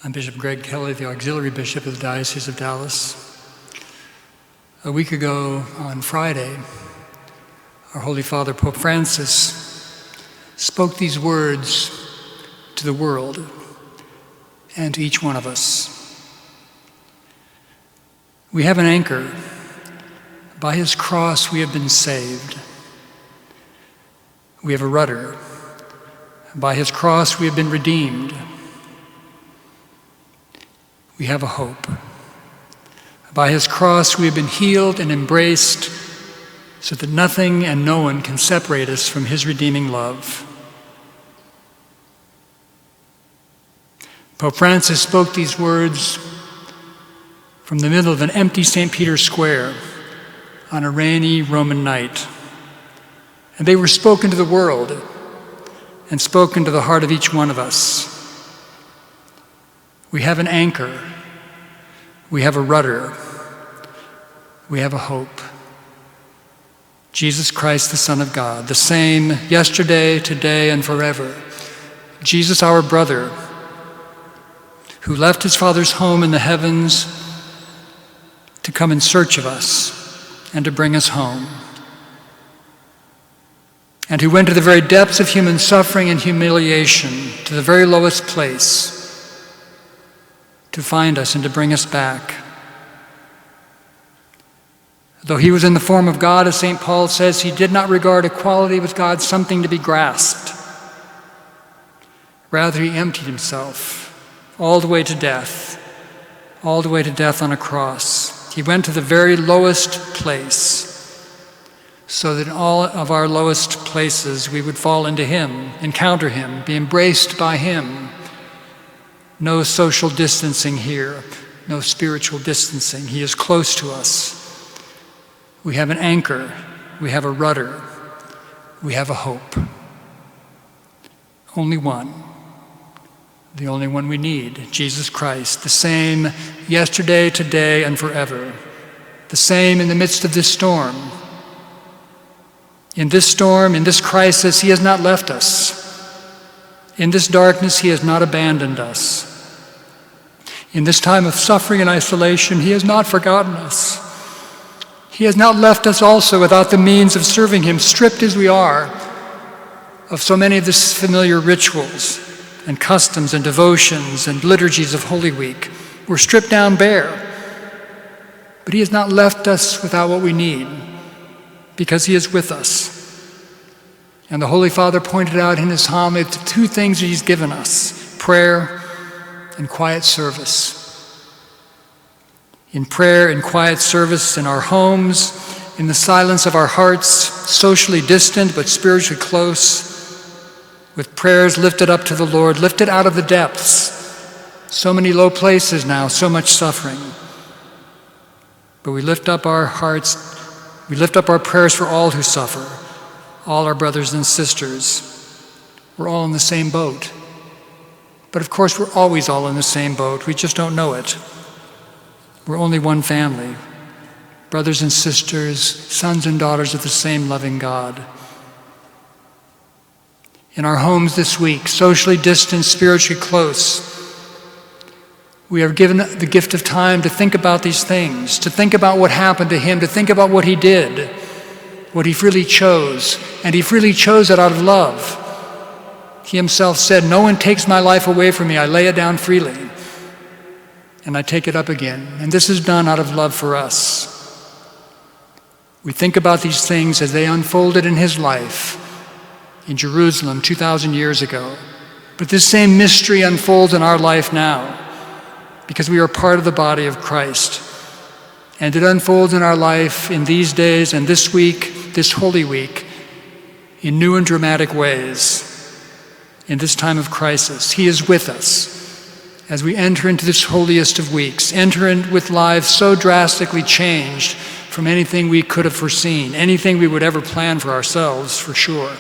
I'm Bishop Greg Kelly, the Auxiliary Bishop of the Diocese of Dallas. A week ago on Friday, our Holy Father, Pope Francis, spoke these words to the world and to each one of us. We have an anchor. By his cross we have been saved. We have a rudder. By his cross we have been redeemed. We have a hope. By his cross we have been healed and embraced so that nothing and no one can separate us from his redeeming love. Pope Francis spoke these words from the middle of an empty St. Peter's Square on a rainy Roman night. And they were spoken to the world and spoken to the heart of each one of us. We have an anchor. We have a rudder. We have a hope. Jesus Christ, the Son of God, the same yesterday, today, and forever. Jesus, our brother, who left his Father's home in the heavens to come in search of us and to bring us home. And who went to the very depths of human suffering and humiliation, to the very lowest place, to find us and to bring us back. Though he was in the form of God, as St. Paul says, he did not regard equality with God something to be grasped. Rather, he emptied himself all the way to death on a cross. He went to the very lowest place so that in all of our lowest places we would fall into him, encounter him, be embraced by him. No social distancing here, no spiritual distancing. He is close to us. We have an anchor, we have a rudder, we have a hope. Only one, the only one we need, Jesus Christ, the same yesterday, today, and forever. The same in the midst of this storm. In this storm, in this crisis, he has not left us. In this darkness, he has not abandoned us. In this time of suffering and isolation, he has not forgotten us. He has not left us also without the means of serving him, stripped as we are of so many of the familiar rituals and customs and devotions and liturgies of Holy Week. We're stripped down bare. But he has not left us without what we need, because he is with us. And the Holy Father pointed out in his homily the two things that he's given us: prayer and quiet service. In prayer and quiet service in our homes, in the silence of our hearts, socially distant but spiritually close, with prayers lifted up to the Lord, lifted out of the depths. So many low places now, so much suffering. But we lift up our hearts, we lift up our prayers for all who suffer, all our brothers and sisters. We're all in the same boat. But of course, we're always all in the same boat. We just don't know it. We're only one family, brothers and sisters, sons and daughters of the same loving God. In our homes this week, socially distant, spiritually close, we are given the gift of time to think about these things, to think about what happened to him, to think about what he did, what he freely chose, and he freely chose it out of love. He himself said, "No one takes my life away from me. I lay it down freely, and I take it up again." And this is done out of love for us. We think about these things as they unfolded in his life in Jerusalem 2,000 years ago. But this same mystery unfolds in our life now, because we are part of the body of Christ. And it unfolds in our life in these days and this week, this Holy Week, in new and dramatic ways. In this time of crisis, he is with us as we enter into this holiest of weeks, enter in with lives so drastically changed from anything we could have foreseen, anything we would ever plan for ourselves, for sure.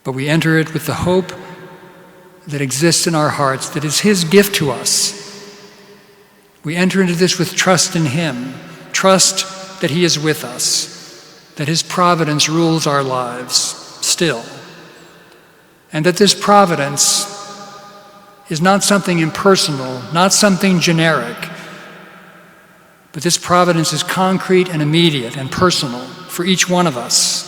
But we enter it with the hope that exists in our hearts, that is his gift to us. We enter into this with trust in him, trust that he is with us, that his providence rules our lives still, and that this providence is not something impersonal, not something generic, but this providence is concrete and immediate and personal for each one of us.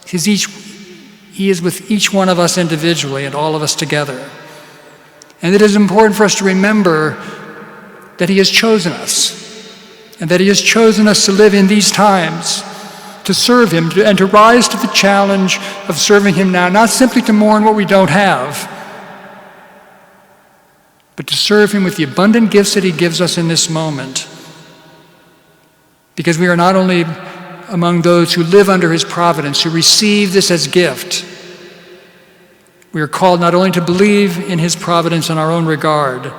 He is with each one of us individually and all of us together. And it is important for us to remember that He has chosen us, and that He has chosen us to live in these times, to serve Him, and to rise to the challenge of serving Him now, not simply to mourn what we don't have, but to serve Him with the abundant gifts that He gives us in this moment. Because we are not only among those who live under His providence, who receive this as gift, we are called not only to believe in His providence in our own regard,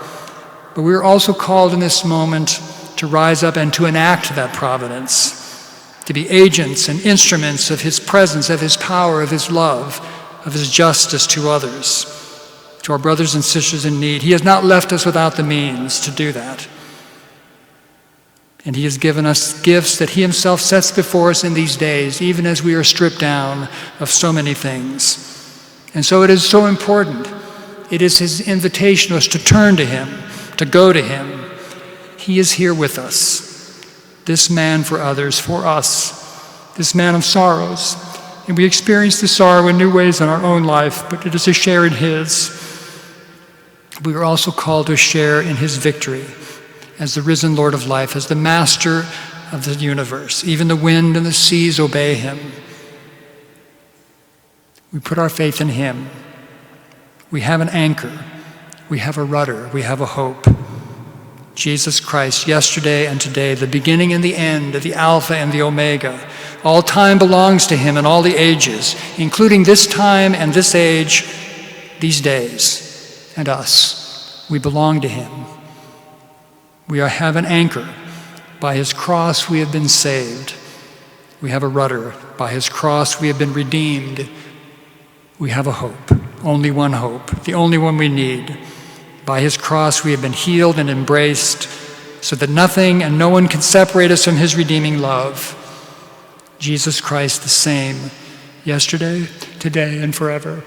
but we are also called in this moment to rise up and to enact that providence, to be agents and instruments of His presence, of His power, of His love, of His justice to others, to our brothers and sisters in need. He has not left us without the means to do that. And He has given us gifts that He Himself sets before us in these days, even as we are stripped down of so many things. And so it is so important. It is His invitation to us to turn to Him, to go to Him. He is here with us, this man for others, for us, this man of sorrows. And we experience the sorrow in new ways in our own life, but it is a share in His. We are also called to share in His victory as the risen Lord of life, as the master of the universe. Even the wind and the seas obey Him. We put our faith in Him. We have an anchor. We have a rudder. We have a hope. Jesus Christ, yesterday and today, the beginning and the end, the Alpha and the Omega. All time belongs to Him in all the ages, including this time and this age, these days, and us. We belong to Him. We have an anchor. By His cross we have been saved. We have a rudder. By His cross we have been redeemed. We have a hope, only one hope, the only one we need. By His cross we have been healed and embraced, so that nothing and no one can separate us from His redeeming love. Jesus Christ the same, yesterday, today, and forever.